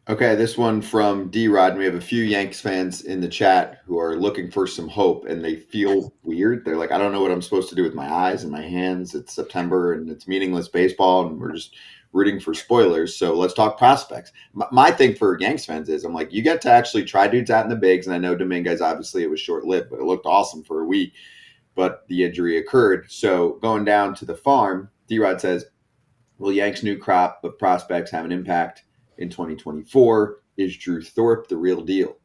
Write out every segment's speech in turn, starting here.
Okay, this one from D-Rod. We have a few Yanks fans in the chat who are looking for some hope, and they feel weird. They're like, I don't know what I'm supposed to do with my eyes and my hands. It's September, and it's meaningless baseball, and we're just rooting for spoilers. So let's talk prospects. My thing for Yanks fans is I'm like, you get to actually try dudes out in the bigs, and I know Dominguez, obviously, it was short-lived, but it looked awesome for a week, but the injury occurred. So going down to the farm, D-Rod says, will Yanks' new crop of prospects have an impact in 2024? Is Drew Thorpe the real deal?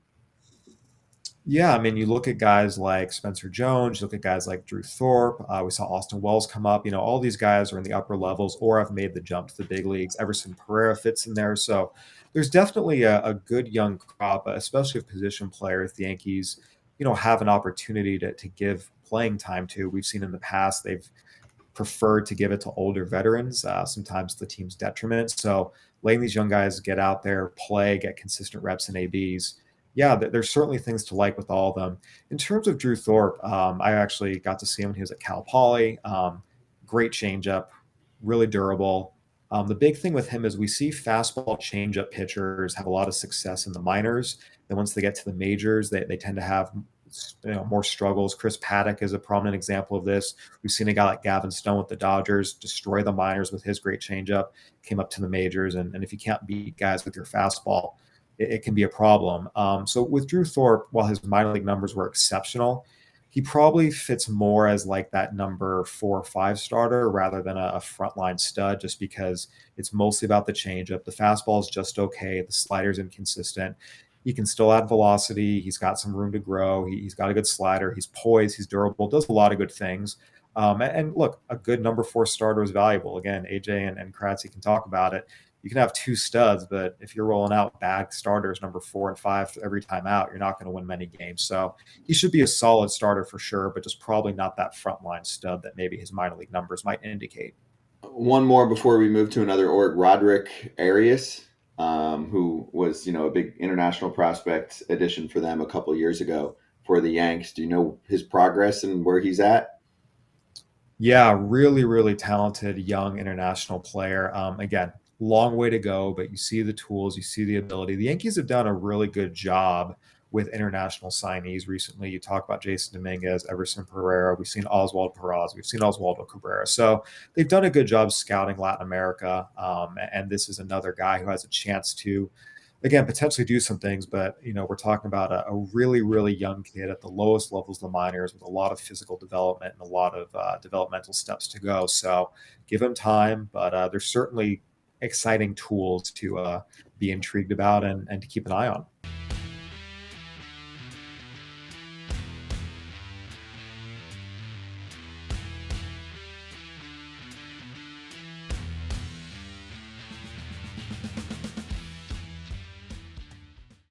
Yeah, I mean, you look at guys like Spencer Jones, you look at guys like Drew Thorpe. We saw Austin Wells come up. All these guys are in the upper levels or have made the jump to the big leagues. Everson Pereira fits in there. So there's definitely a good young crop, especially of position players the Yankees, have an opportunity to give playing time to. We've seen in the past they've preferred to give it to older veterans, sometimes to the team's detriment. So letting these young guys get out there, play, get consistent reps and ABs. Yeah, there's certainly things to like with all of them. In terms of Drew Thorpe, I actually got to see him when he was at Cal Poly. Great changeup, really durable. The big thing with him is we see fastball changeup pitchers have a lot of success in the minors. Then once they get to the majors, they tend to have more struggles. Chris Paddock is a prominent example of this. We've seen a guy like Gavin Stone with the Dodgers destroy the minors with his great changeup, came up to the majors, and if you can't beat guys with your fastball, it can be a problem. So with Drew Thorpe, while his minor league numbers were exceptional, he probably fits more as like that number 4 or 5 starter rather than a frontline stud, just because it's mostly about the changeup. The fastball is just okay. The slider's inconsistent. He can still add velocity. He's got some room to grow. He's got a good slider. He's poised. He's durable. Does a lot of good things. And look, a good number 4 starter is valuable. Again, AJ and Kratzy can talk about it. You can have 2 studs, but if you're rolling out bad starters, number 4 and 5 every time out, you're not going to win many games. So he should be a solid starter for sure, but just probably not that frontline stud that maybe his minor league numbers might indicate. One more before we move to another org. Roderick Arius, who was a big international prospect addition for them a couple years ago for the Yanks. Do you know his progress and where he's at? Yeah, really, really talented young international player. Again, long way to go, but you see the tools, you see the ability. The Yankees have done a really good job with international signees recently. You talk about Jasson Dominguez, Everson Pereira. We've seen Oswald Peraza. We've seen Oswaldo Cabrera. So they've done a good job scouting Latin America. And this is another guy who has a chance to again potentially do some things, but we're talking about a really really young kid at the lowest levels of the minors with a lot of physical development and a lot of developmental steps to go. So give him time, but there's certainly exciting tools to be intrigued about and to keep an eye on.